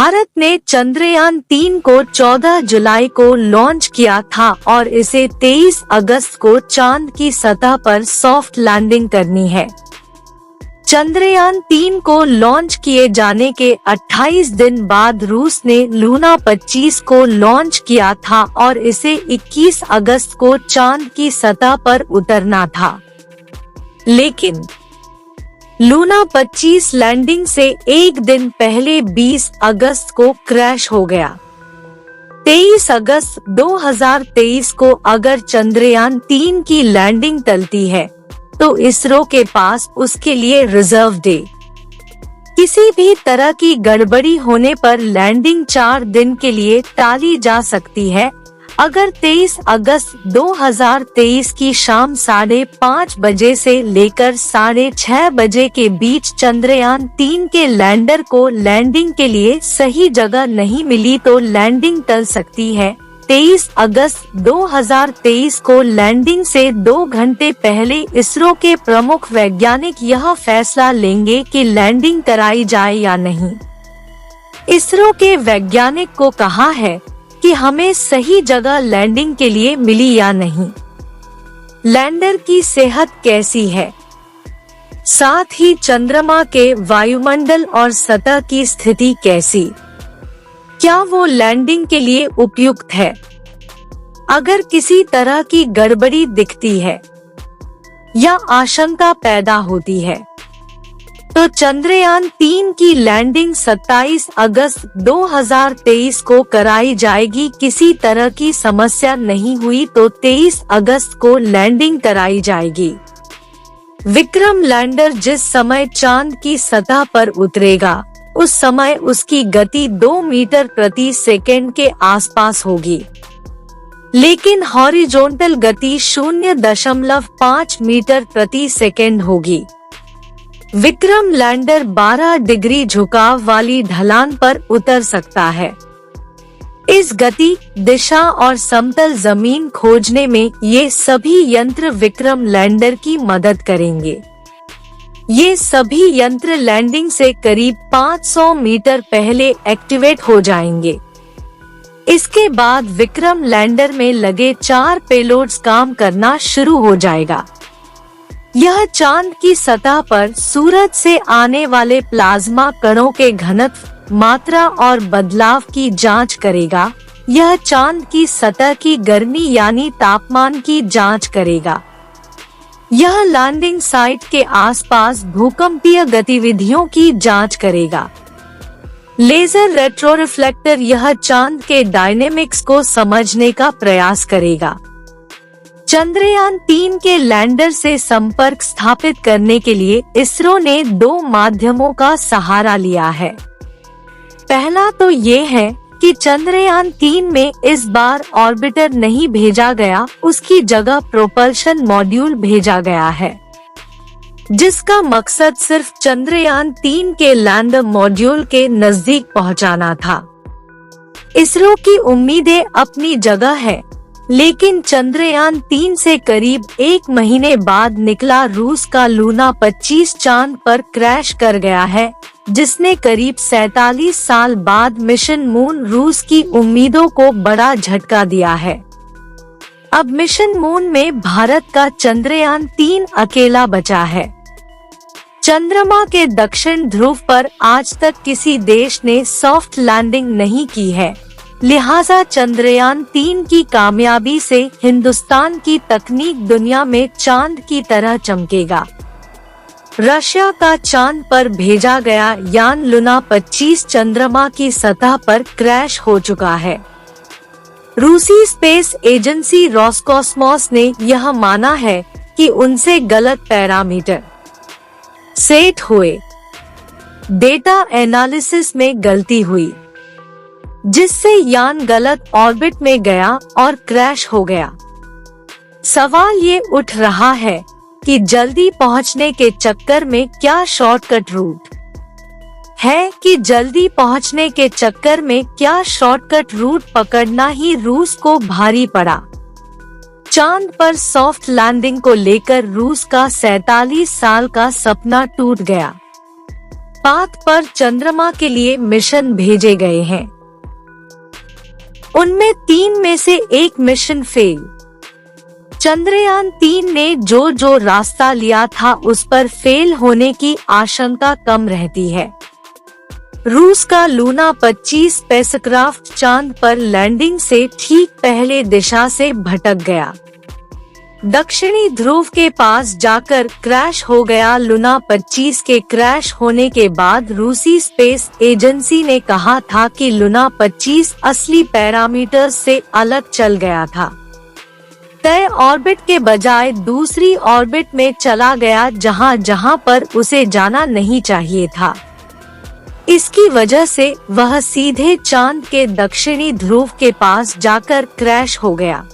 भारत ने चंद्रयान-3 को 14 जुलाई को लॉन्च किया था और इसे 23 अगस्त को चांद की सतह पर सॉफ्ट लैंडिंग करनी है। चंद्रयान-3 को लॉन्च किए जाने के 28 दिन बाद रूस ने लूना 25 को लॉन्च किया था और इसे 21 अगस्त को चांद की सतह पर उतरना था। लेकिन लूना 25 लैंडिंग से एक दिन पहले 20 अगस्त को क्रैश हो गया। 23 अगस्त 2023 को अगर चंद्रयान-3 की लैंडिंग टलती है तो इसरो के पास उसके लिए रिजर्व डे। किसी भी तरह की गड़बड़ी होने पर लैंडिंग 4 दिन के लिए टाली जा सकती है। अगर 23 अगस्त 2023 की शाम 5:30 बजे से लेकर 6:30 बजे के बीच चंद्रयान-3 के लैंडर को लैंडिंग के लिए सही जगह नहीं मिली तो लैंडिंग टल सकती है। 23 अगस्त 2023 को लैंडिंग से 2 घंटे पहले इसरो के प्रमुख वैज्ञानिक यह फैसला लेंगे कि लैंडिंग कराई जाए या नहीं। इसरो के वैज्ञानिक को कहा है कि हमें सही जगह लैंडिंग के लिए मिली या नहीं। लैंडर की सेहत कैसी है, साथ ही चंद्रमा के वायुमंडल और सतह की स्थिति कैसी, क्या वो लैंडिंग के लिए उपयुक्त है? अगर किसी तरह की गड़बड़ी दिखती है या आशंका पैदा होती है तो चंद्रयान-3 की लैंडिंग 27 अगस्त 2023 को कराई जाएगी। किसी तरह की समस्या नहीं हुई तो 23 अगस्त को लैंडिंग कराई जाएगी। विक्रम लैंडर जिस समय चांद की सतह पर उतरेगा उस समय उसकी गति 2 मीटर प्रति सेकंड के आसपास होगी, लेकिन हॉरिजॉन्टल गति 0.5 मीटर प्रति सेकंड होगी। विक्रम लैंडर 12 डिग्री झुकाव वाली ढलान पर उतर सकता है। इस गति, दिशा और समतल जमीन खोजने में ये सभी यंत्र विक्रम लैंडर की मदद करेंगे। ये सभी यंत्र लैंडिंग से करीब 500 मीटर पहले एक्टिवेट हो जाएंगे। इसके बाद विक्रम लैंडर में लगे 4 पेलोड्स काम करना शुरू हो जाएगा। यह चांद की सतह पर सूरज से आने वाले प्लाज्मा कणों के घनत्व, मात्रा और बदलाव की जांच करेगा। यह चांद की सतह की गर्मी यानी तापमान की जांच करेगा। यह लैंडिंग साइट के आसपास भूकंपीय गतिविधियों की जांच करेगा। लेजर रेट्रोरिफ्लेक्टर यह चांद के डायनेमिक्स को समझने का प्रयास करेगा। चंद्रयान-3 के लैंडर से संपर्क स्थापित करने के लिए इसरो ने 2 माध्यमों का सहारा लिया है। पहला तो ये है कि चंद्रयान-3 में इस बार ऑर्बिटर नहीं भेजा गया, उसकी जगह प्रोपल्शन मॉड्यूल भेजा गया है, जिसका मकसद सिर्फ चंद्रयान-3 के लैंडर मॉड्यूल के नजदीक पहुंचाना था। इसरो की उम्मीदें अपनी जगह है, लेकिन चंद्रयान-3 से करीब 1 महीने बाद निकला रूस का लूना 25 चांद पर क्रैश कर गया है, जिसने करीब 47 साल बाद मिशन मून रूस की उम्मीदों को बड़ा झटका दिया है। अब मिशन मून में भारत का चंद्रयान-3 अकेला बचा है। चंद्रमा के दक्षिण ध्रुव पर आज तक किसी देश ने सॉफ्ट लैंडिंग नहीं की है, लिहाजा चंद्रयान-3 की कामयाबी से हिंदुस्तान की तकनीक दुनिया में चांद की तरह चमकेगा। रशिया का चांद पर भेजा गया यान लूना 25 चंद्रमा की सतह पर क्रैश हो चुका है। रूसी स्पेस एजेंसी रोसकॉस्मोस ने यह माना है कि उनसे गलत पैरामीटर सेट हुए, डेटा एनालिसिस में गलती हुई, जिससे यान गलत ऑर्बिट में गया और क्रैश हो गया। सवाल ये उठ रहा है कि जल्दी पहुंचने के चक्कर में क्या शॉर्टकट रूट है कि जल्दी पहुंचने के चक्कर में क्या शॉर्टकट रूट पकड़ना ही रूस को भारी पड़ा। चांद पर सॉफ्ट लैंडिंग को लेकर रूस का 47 साल का सपना टूट गया। पाथ पर चंद्रमा के लिए मिशन भेजे गए हैं। उनमें 3 में से एक मिशन फेल। चंद्रयान-3 ने जो रास्ता लिया था उस पर फेल होने की आशंका कम रहती है। रूस का लूना 25 स्पेसक्राफ्ट चांद पर लैंडिंग से ठीक पहले दिशा से भटक गया। दक्षिणी ध्रुव के पास जाकर क्रैश हो गया। लूना 25 के क्रैश होने के बाद रूसी स्पेस एजेंसी ने कहा था कि लूना 25 असली पैरामीटर्स से अलग चल गया था। तय ऑर्बिट के बजाय दूसरी ऑर्बिट में चला गया जहां पर उसे जाना नहीं चाहिए था। इसकी वजह से वह सीधे चांद के दक्षिणी ध्रुव के पास जाकर क्रैश हो गया।